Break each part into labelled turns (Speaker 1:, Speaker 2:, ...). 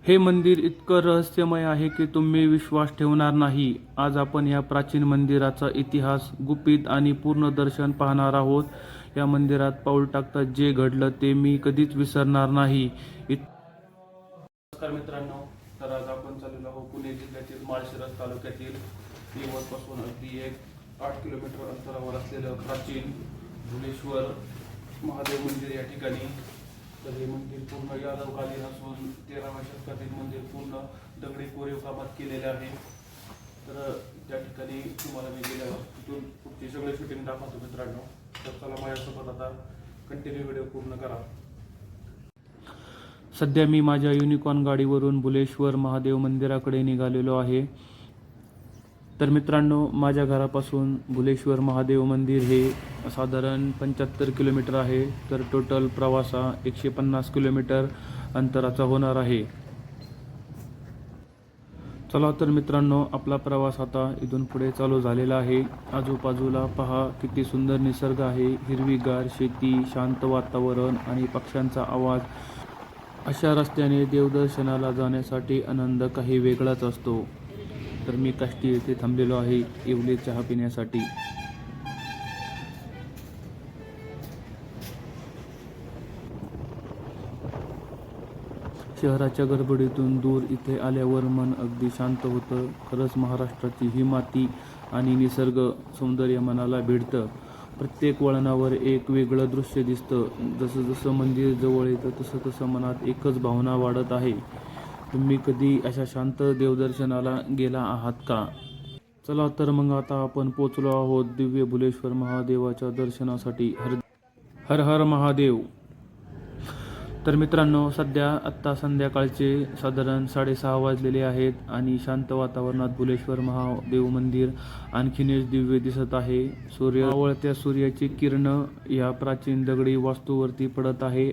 Speaker 1: हे मंदिर इतकं रहस्यमय आहे की तुम्ही विश्वास ठेवणार नाही. आज आपण या प्राचीन मंदिराचा इतिहास, गुपित आणि पूर्ण दर्शन पाहणार आहोत. या मंदिरात पाऊल टाकता जे घडलं ते मी कधीच विसरणार नाही. नमस्कार मित्रांनो, तर आज आपण चाललेलो आहोत पुणे जिल्ह्यातील माळशिरस तालुक्यातील येवतपासून अगदी 8 किलोमीटर अंतरावर असलेलं प्राचीन भुलेश्वर महादेव मंदिर या ठिकाणी. तर हे मंदिर पूर्ण यादवकालीन असून 13व्या शतकातील मंदिर पूर्ण दगडी कोरीव कामात केलेले आहे. तर त्या ठिकाणी तुम्हाला मी गेल्यावर तिथून पुढची सगळे शूटिंग दाखवतो मित्रांनो. तर चला माझ्यासोबत आता कंटिन्यू व्हिडिओ पूर्ण करा. सध्या मी माझ्या युनिकॉर्न गाडीवरून भुलेश्वर महादेव मंदिराकडे निघालेलो आहे. तर मित्रांनो, माझ्या घरापासून भुलेश्वर महादेव मंदिर हे साधारण 75 किलोमीटर आहे. तर टोटल प्रवास हा 150 किलोमीटर अंतराचा होणार आहे. चला तर मित्रांनो, आपला प्रवास आता इथून पुढे चालू झालेला आहे. आजूबाजूला पहा किती सुंदर निसर्ग आहे, हिरवीगार शेती, शांत वातावरण आणि पक्ष्यांचा आवाज. अशा रस्त्याने देवदर्शनाला जाण्यासाठी आनंद काही वेगळाच असतो. तर मी काष्टी येथे थांबलेलो आहे येवले चहा पिण्यासाठी. शहराच्या गडबडीतून दूर इथे आल्यावर मन अगदी शांत होतं. खरंच महाराष्ट्राची ही माती आणि निसर्ग सौंदर्य मनाला भिडतं. प्रत्येक वळणावर एक वेगळं दृश्य दिसतं. जसं जसं मंदिर जवळ येतं तसं तसं मनात एकच भावना वाढत आहे. तुम्ही कधी अशा शांत देवदर्शनाला गेला आहात का? चला तर मग आता आपण पोचलो आहोत दिव्य भुलेश्वर महादेवाच्या दर्शनासाठी. हर हर महादेव. तर मित्रांनो, आत्ता संध्याकाळचे साधारण 6:30 वाजलेले आहेत आणि शांत वातावरणात भुलेश्वर महादेव मंदिर आणखीनच दिव्य दिसत आहे. मावळत्या सूर्याची किरण या प्राचीन दगडी वास्तूवरती पडत आहे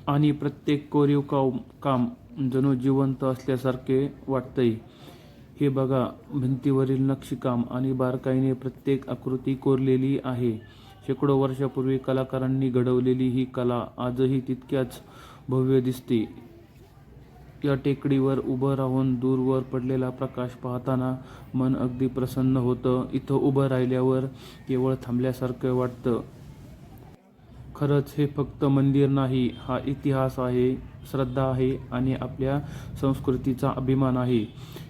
Speaker 1: आणि प्रत्येक कोरीव काम जणू जिवंत असल्यासारखे वाटतंय. हे बघा, भिंतीवरील नक्षीकाम आणि बारकाईने प्रत्येक आकृती कोरलेली आहे. शेकडो वर्षापूर्वी कलाकारांनी घडवलेली ही कला आजही तितक्याच भव्य दिसते. या टेकडीवर उभं राहून दूरवर पडलेला प्रकाश पाहताना मन अगदी प्रसन्न होतं. इथं उभं राहिल्यावर केवळ थांबल्यासारखं वाटतं. खरंच हे फक्त मंदिर नाही, हा इतिहास आहे, श्रद्धा आहे आणि आपल्या संस्कृतीचा अभिमान आहे.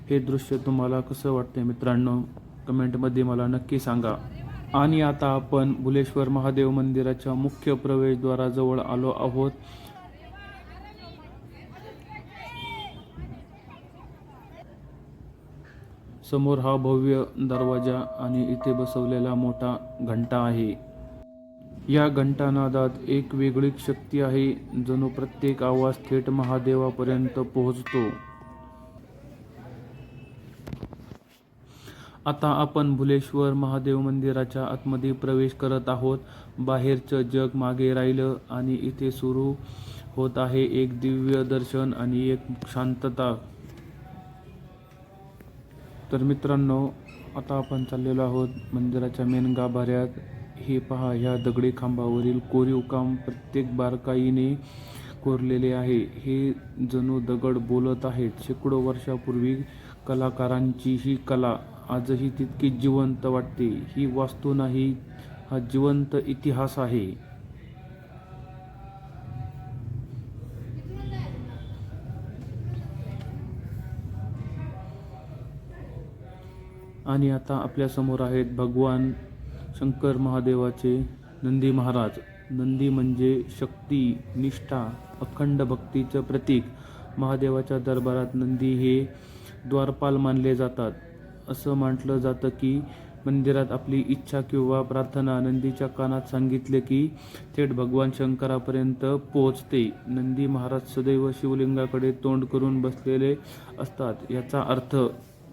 Speaker 1: हे दृश्य तुम्हाला कसं वाटतंय मित्रांनो? कमेंटमध्ये मला नक्की सांगा. आणि आता आपण भुलेश्वर महादेव मंदिराच्या मुख्य प्रवेशद्वाराजवळ आलो आहोत. समोर हा भव्य दरवाजा आणि इथे बसवलेला मोठा घंटा आहे. या घंटानादात एक वेगळीच शक्ती आहे. जणू प्रत्येक आवाज थेट महादेवापर्यंत पोहोचतो. आता आपण भुलेश्वर महादेव मंदिराच्या आतमध्ये प्रवेश करत आहोत. बाहेरचं जग मागे राहिलं आणि इथे सुरू होत आहे एक दिव्य दर्शन आणि एक शांतता. तर मित्रांनो, आता आपण चाललेलो आहोत मंदिराच्या मेन गाभाऱ्यात. हे पहा, ह्या दगडी खांबावरील कोरीव काम प्रत्येक बारकाईने कोरलेले आहे. हे जणू दगड बोलत आहेत. शेकडो वर्षापूर्वी कलाकारांची ही कला आजही तितकीच जिवंत वाटते. ही वास्तू नाही, हा जिवंत इतिहास आहे. आणि आता आपल्या समोर आहेत भगवान शंकर महादेवाचे नंदी महाराज. नंदी म्हणजे शक्ती, निष्ठा, अखंड भक्तीचं प्रतीक. महादेवाच्या दरबारात नंदी हे द्वारपाल मानले जातात. असं म्हटलं जातं की मंदिरात आपली इच्छा किंवा प्रार्थना नंदीच्या कानात सांगितले की थेट भगवान शंकरापर्यंत पोहोचते. नंदी महाराज सदैव शिवलिंगाकडे तोंड करून बसलेले असतात. याचा अर्थ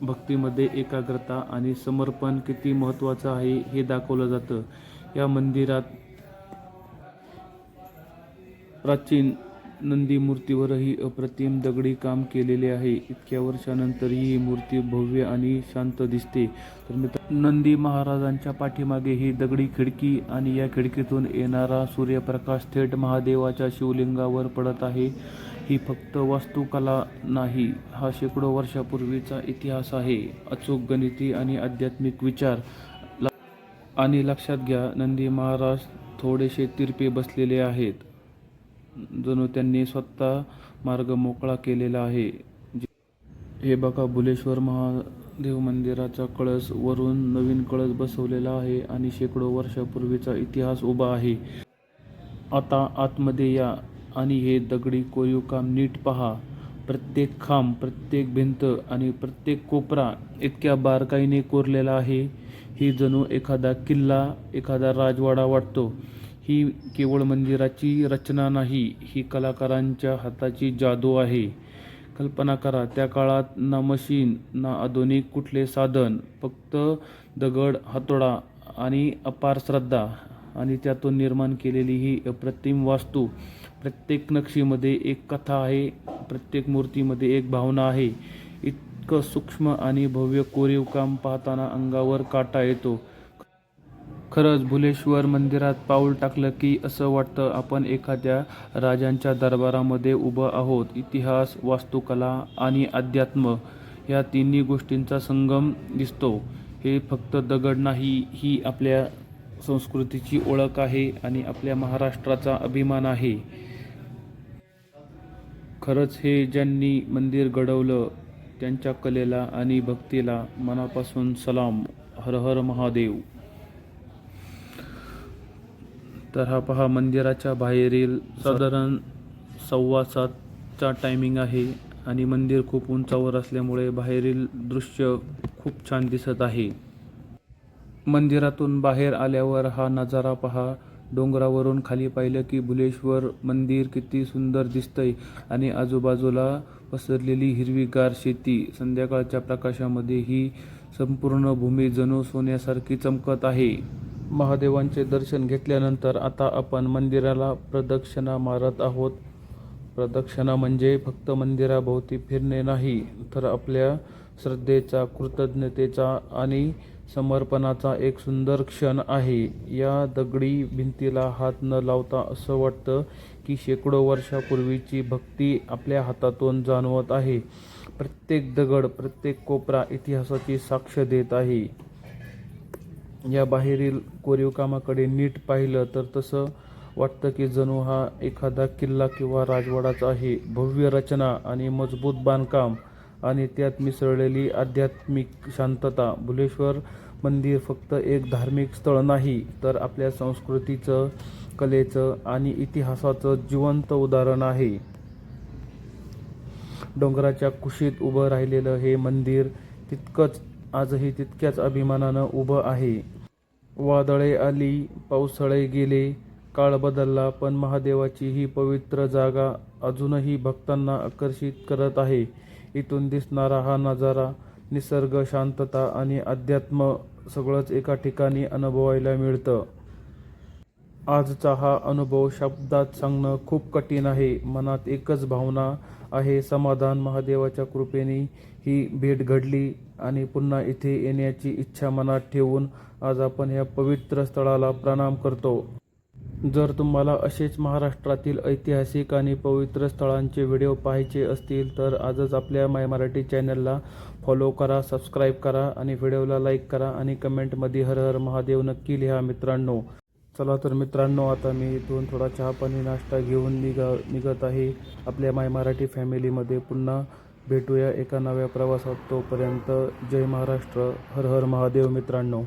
Speaker 1: भक्तीमध्ये एकाग्रता आणि समर्पण किती महत्त्वाचं आहे हे दाखवलं जातं. या मंदिरात प्राचीन नंदी मूर्तीवरही अप्रतिम दगडी काम केलेले आहे. इतक्या वर्षानंतरही ही मूर्ती भव्य आणि शांत दिसते. तर नंदी महाराजांच्या पाठीमागे ही दगडी खिडकी आणि या खिडकीतून येणारा सूर्यप्रकाश थेट महादेवाच्या शिवलिंगावर पडत आहे. ही फक्त वास्तुकला नाही, हा शेकडो वर्षापूर्वीचा इतिहास आहे. अचूक गणिती आणि आध्यात्मिक विचार. आणि लक्षात घ्या, नंदी महाराज थोडेसे तिरपे बसलेले आहेत, जणू त्यांनी स्वतः मार्ग मोकळा केलेला आहे. हे बघा, भुलेश्वर महादेव मंदिराचा कळस, वरून नवीन कळस बसवलेला आहे आणि शेकडो वर्षापूर्वीचा इतिहास उभा आहे. आता आतमध्ये या आणि हे दगडी कोरीव काम नीट पहा. प्रत्येक खांब, प्रत्येक भिंत आणि प्रत्येक कोपरा इतक्या बारकाईने कोरलेला आहे, ही जणू एखादा किल्ला, एखादा राजवाडा वाटतो. ही केवळ मंदिराची रचना नाही, ही कलाकारांच्या हाताची जादू आहे. कल्पना करा, त्या काळात ना मशीन, ना आधुनिक कुठले साधन, फक्त दगड, हातोडा आणि अपार श्रद्धा, आणि त्यातून निर्माण केलेली ही अप्रतिम वास्तू. प्रत्येक नक्षीमध्ये एक कथा आहे, प्रत्येक मूर्तीमध्ये एक भावना आहे. इतकं सूक्ष्म आणि भव्य कोरीव काम पाहताना अंगावर काटा येतो. खरंच भुलेश्वर मंदिरात पाऊल टाकलं की असं वाटतं आपण एखाद्या राजांच्या दरबारामध्ये उभं आहोत. इतिहास, वास्तुकला आणि अध्यात्म या तिन्ही गोष्टींचा संगम दिसतो. हे फक्त दगड नाही, ही आपल्या संस्कृतीची ओळख आहे आणि आपल्या महाराष्ट्राचा अभिमान आहे. खरंच हे ज्यांनी मंदिर घडवलं त्यांच्या कलेला आणि भक्तीला मनापासून सलाम. हर हर महादेव. तर हा पहा, मंदिराच्या बाहेरील साधारण 6:15चा टायमिंग आहे आणि मंदिर खूप उंचावर असल्यामुळे बाहेरील दृश्य खूप छान दिसत आहे. मंदिरातून बाहेर आल्यावर हा नजारा पहा. डोंगरावरून खाली पाहिलं की भुलेश्वर मंदिर किती सुंदर दिसतंय आणि आजूबाजूला पसरलेली हिरवीगार शेती. संध्याकाळच्या प्रकाशामध्ये ही संपूर्ण भूमी जणू सोन्यासारखी चमकत आहे. महादेवांचे दर्शन घेतल्यानंतर आता आपण मंदिराला प्रदक्षिणा मारत आहोत. प्रदक्षिणा म्हणजे फक्त मंदिराभोवती फिरणे नाही, तर आपल्या श्रद्धेचा, कृतज्ञतेचा आणि समर्पणाचा एक सुंदर क्षण आहे. या दगडी भिंतीला हात न लावता असं वाटतं की शेकडो वर्षापूर्वीची भक्ती आपल्या हातातून जाणवत आहे. प्रत्येक दगड, प्रत्येक कोपरा इतिहासाची साक्ष देत आहे. या बाहेरील कोरीव कामाकडे नीट पाहिलं तर तसं वाटतं की जणू हा एखादा किल्ला किंवा राजवाडाच आहे. भव्य रचना आणि मजबूत बांधकाम आणि त्यात मिसळलेली आध्यात्मिक शांतता. भुलेश्वर मंदिर फक्त एक धार्मिक स्थळ नाही, तर आपल्या संस्कृतीचं, कलेचं आणि इतिहासाचं जिवंत उदाहरण आहे. डोंगराच्या कुशीत उभं राहिलेलं हे मंदिर आजही तितक्याच अभिमानानं उभं आहे. वादळे आली, पावसाळे गेले, काळ बदलला, पण महादेवाची ही पवित्र जागा अजूनही भक्तांना आकर्षित करत आहे. इथून दिसणारा हा नजारा, निसर्ग, शांतता आणि अध्यात्म सगळंच एका ठिकाणी अनुभवायला मिळतं. आजचा हा अनुभव शब्दात सांगणं खूप कठीण आहे. मनात एकच भावना आहे, समाधान. महादेवाच्या कृपेने ही भेट घडली आणि पुन्हा इथे येण्याची इच्छा मनात ठेवून आज आपण या पवित्र स्थळाला प्रणाम करतो. जर तुम्हाला असेच महाराष्ट्रातील ऐतिहासिक आणि पवित्र स्थळांचे व्हिडिओ पाहायचे असतील तर आजच आपल्या माय मराठी चॅनलला फॉलो करा, सबस्क्राईब करा आणि व्हिडिओला लाईक करा आणि कमेंटमध्ये हर हर महादेव नक्की लिहा मित्रांनो. चला तर मित्रांनो, आता मी इथून थोडा चहा पाणी नाश्ता घेऊन निघत आहे आपल्या माय मराठी फॅमिलीमध्ये. पुन्हा भेटूया एका नव्या प्रवासात. तोपर्यंत जय महाराष्ट्र, हर हर महादेव मित्रांनो.